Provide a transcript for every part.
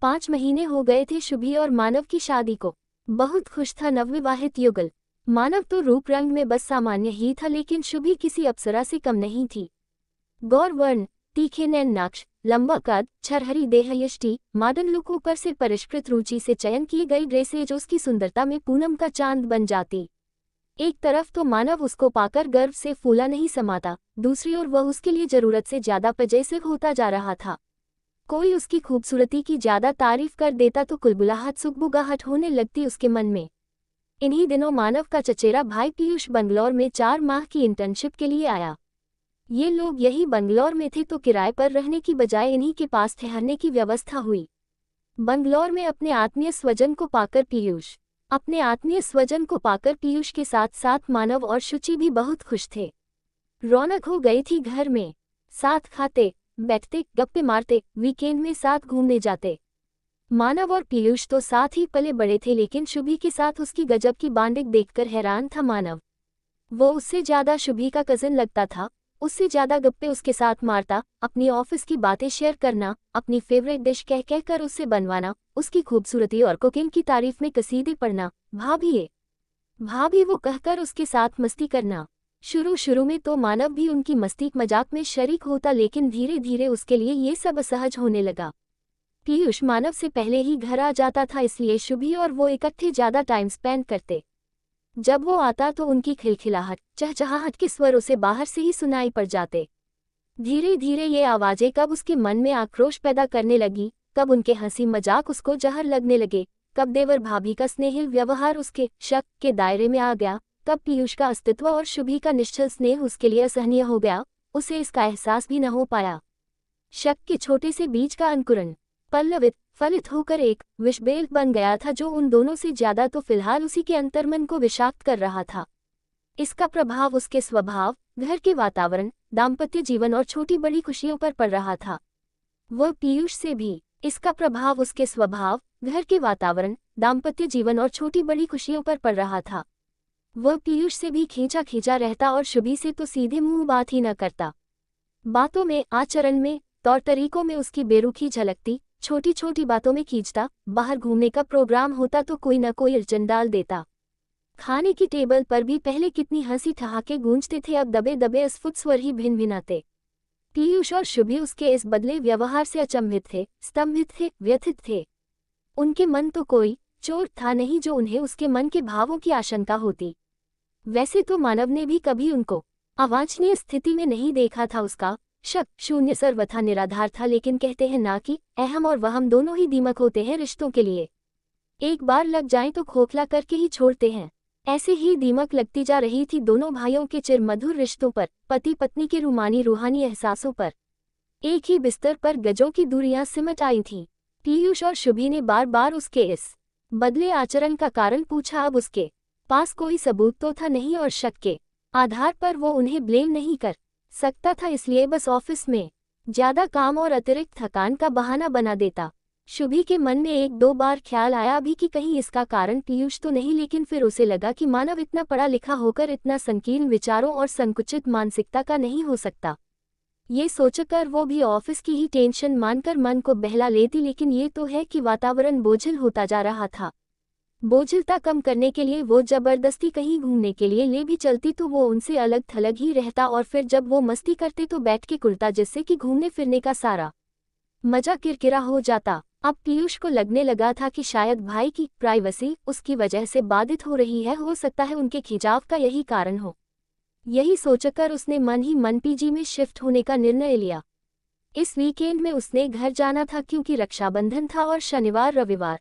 5 महीने हो गए थे शुभी और मानव की शादी को। बहुत खुश था नवविवाहित युगल। मानव तो रूप रंग में बस सामान्य ही था, लेकिन शुभी किसी अप्सरा से कम नहीं थी। गौर वर्ण, तीखे नैन नाक्ष, लंबा कद, छरहरी देह यष्टि, मॉडर्न लुक, ऊपर से परिष्कृत रुचि से चयन की गई ड्रेसेज उसकी सुंदरता में पूनम का चांद बन जाती। एक तरफ तो मानव उसको पाकर गर्व से फूला नहीं समाता, दूसरी ओर वह उसके लिए जरूरत से ज्यादा पजेसिव होता जा रहा था। कोई उसकी खूबसूरती की ज्यादा तारीफ कर देता तो कुलबुलाहट सुगबुगाहट होने लगती उसके मन में। इन्हीं दिनों मानव का चचेरा भाई पीयूष बंगलौर में 4 माह की इंटर्नशिप के लिए आया। ये लोग यही बंगलौर में थे तो किराए पर रहने की बजाय इन्हीं के पास ठहरने की व्यवस्था हुई। बंगलौर में अपने आत्मीय स्वजन को पाकर पीयूष के साथ साथ मानव और शुचि भी बहुत खुश थे। रौनक हो गई थी घर में। साथ खाते, बैठते, गप्पे मारते, वीकेंड में साथ घूमने जाते। मानव और पीयूष तो साथ ही पले बड़े थे, लेकिन शुभी के साथ उसकी गजब की बॉन्डिंग देखकर हैरान था मानव। वो उससे ज्यादा शुभी का कजिन लगता था। उससे ज्यादा गप्पे उसके साथ मारता, अपनी ऑफिस की बातें शेयर करना, अपनी फेवरेट डिश कह कह कर उससे बनवाना, उसकी खूबसूरती और कुकिंग की तारीफ में कसीदे पढ़ना, भाभी वो कहकर उसके साथ मस्ती करना। शुरू में तो मानव भी उनकी मस्ती मजाक में शरीक होता, लेकिन धीरे धीरे उसके लिए ये सब असहज होने लगा। पीयूष मानव से पहले ही घर आ जाता था, इसलिए शुभी और वो इकट्ठे ज्यादा टाइम स्पेंड करते। जब वो आता तो उनकी खिलखिलाहट, चहचहाहट के स्वर उसे बाहर से ही सुनाई पड़ जाते। धीरे धीरे ये आवाजें कब उसके मन में आक्रोश पैदा करने लगी, कब उनके हंसी मजाक उसको जहर लगने लगे, कब देवर भाभी का स्नेहिल व्यवहार उसके शक के दायरे में आ गया, कब पीयूष का अस्तित्व और शुभी का निश्चल स्नेह उसके लिए असहनीय हो गया, उसे इसका एहसास भी न हो पाया। शक के छोटे से बीज का अंकुरण पल्लवित फलित होकर एक विषबेल बन गया था, जो उन दोनों से ज्यादा तो फिलहाल उसी के अंतर्मन को विषाक्त कर रहा था। इसका प्रभाव उसके स्वभाव, घर के वातावरण, दाम्पत्य जीवन और छोटी बड़ी खुशियों पर पड़ रहा था। वह पीयूष से भी इसका प्रभाव उसके स्वभाव, घर के वातावरण, दाम्पत्य जीवन और छोटी बड़ी खुशियों पर पड़ रहा था। वह पीयूष से भी खींचा खींचा रहता और शुभी से तो सीधे मुंह बात ही न करता। बातों में, आचरण में, तौर तरीकों में उसकी बेरुखी झलकती। छोटी छोटी बातों में खींचता। बाहर घूमने का प्रोग्राम होता तो कोई न कोई अड़चन डाल देता। खाने की टेबल पर भी पहले कितनी हंसी ठहाके गूंजते थे, अब दबे दबे अस्फुट स्वर ही भिन भिनाते। पीयूष और शुभी उसके इस बदले व्यवहार से अचंभित थे, स्तंभित थे, व्यथित थे। उनके मन तो कोई चोर था नहीं जो उन्हें उसके मन के भावों की आशंका होती। वैसे तो मानव ने भी कभी उनको अवांछनीय स्थिति में नहीं देखा था। उसका शक शून्य सर्वथा निराधार था, लेकिन कहते हैं ना कि अहम और वहम दोनों ही दीमक होते हैं रिश्तों के लिए। एक बार लग जाएं तो खोखला करके ही छोड़ते हैं। ऐसे ही दीमक लगती जा रही थी दोनों भाइयों के चिरमधुर रिश्तों पर, पति पत्नी के रूमानी रूहानी एहसासों पर। एक ही बिस्तर पर गजों की दूरियां सिमट आई थीं। पीयूष और शुभी ने बार बार उसके इस बदले आचरण का कारण पूछा। अब उसके पास कोई सबूत तो था नहीं और शक के आधार पर वो उन्हें ब्लेम नहीं कर सकता था, इसलिए बस ऑफिस में ज्यादा काम और अतिरिक्त थकान का बहाना बना देता। शुभी के मन में 1-2 बार ख्याल आया भी कि कहीं इसका कारण पीयूष तो नहीं, लेकिन फिर उसे लगा कि मानव इतना पढ़ा लिखा होकर इतना संकीर्ण विचारों और संकुचित मानसिकता का नहीं हो सकता। ये सोचकर वो भी ऑफिस की ही टेंशन मानकर मन को बहला लेती, लेकिन ये तो है कि वातावरण बोझिल होता जा रहा था। बोझिलता कम करने के लिए वो जबरदस्ती कहीं घूमने के लिए ले भी चलती तो वो उनसे अलग थलग ही रहता, और फिर जब वो मस्ती करते तो बैठ के कुर्ता, जिससे कि घूमने फिरने का सारा मजा किरकिरा हो जाता। अब पीयूष को लगने लगा था कि शायद भाई की प्राइवेसी उसकी वजह से बाधित हो रही है, हो सकता है उनके खिंचाव का यही कारण हो। यही सोचकर उसने मन ही मन पीजी में शिफ्ट होने का निर्णय लिया। इस वीकेंड में उसने घर जाना था, क्योंकि रक्षाबंधन था और शनिवार रविवार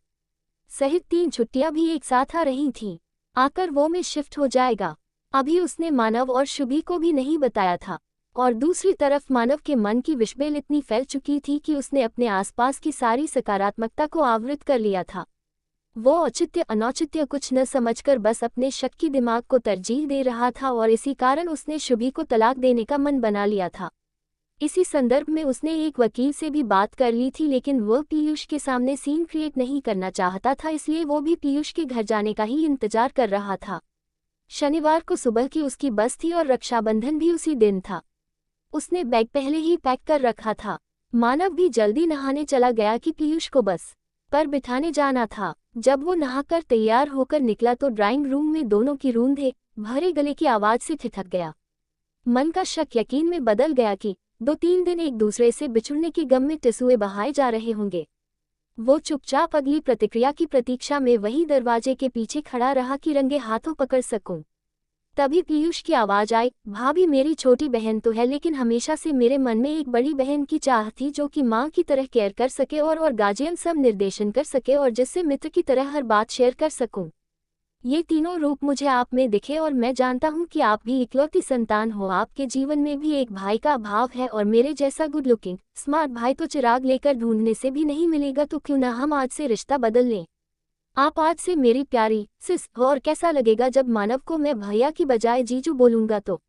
सहित 3 छुट्टियां भी एक साथ आ रही थीं। आकर वो में शिफ्ट हो जाएगा। अभी उसने मानव और शुभी को भी नहीं बताया था, और दूसरी तरफ मानव के मन की विषबेल इतनी फैल चुकी थी कि उसने अपने आसपास की सारी सकारात्मकता को आवृत कर लिया था। वो औचित्य अनौचित्य कुछ न समझकर बस अपने शक की दिमाग को तरजीह दे रहा था, और इसी कारण उसने शुभी को तलाक देने का मन बना लिया था। इसी संदर्भ में उसने एक वकील से भी बात कर ली थी, लेकिन वह पीयूष के सामने सीन क्रिएट नहीं करना चाहता था, इसलिए वो भी पीयूष के घर जाने का ही इंतजार कर रहा था। शनिवार को सुबह की उसकी बस थी और रक्षाबंधन भी उसी दिन था। उसने बैग पहले ही पैक कर रखा था। मानव भी जल्दी नहाने चला गया कि पीयूष को बस पर बिठाने जाना था। जब वो नहाकर तैयार होकर निकला तो ड्राइंग रूम में दोनों की रूंधे भरे गले की आवाज से ठिठक गया। मन का शक यकीन में बदल गया कि 2-3 दिन एक दूसरे से बिछुड़ने की गम में टिसुए बहाए जा रहे होंगे। वो चुपचाप अगली प्रतिक्रिया की प्रतीक्षा में वही दरवाजे के पीछे खड़ा रहा कि रंगे हाथों पकड़ सकूं। तभी पीयूष की आवाज आई, भाभी मेरी छोटी बहन तो है लेकिन हमेशा से मेरे मन में एक बड़ी बहन की चाह थी जो कि माँ की तरह केयर कर सके और गार्जियन सब निर्देशन कर सके और जिससे मित्र की तरह हर बात शेयर कर सकूं। ये तीनों रूप मुझे आप में दिखे और मैं जानता हूँ कि आप भी इकलौती संतान हो। आपके जीवन में भी एक भाई का अभाव है और मेरे जैसा गुड लुकिंग स्मार्ट भाई तो चिराग लेकर ढूंढने से भी नहीं मिलेगा, तो क्यों ना हम आज से रिश्ता बदल लें। आप आज से मेरी प्यारी सिस हो। और कैसा लगेगा जब मानव को मैं भैया की बजाय जीजू बोलूंगा तो।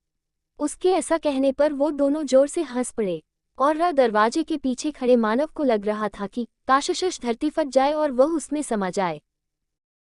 उसके ऐसा कहने पर वो दोनों जोर से हंस पड़े और दरवाजे के पीछे खड़े मानव को लग रहा था कि काश धरती फट जाए और वह उसमें समा जाए।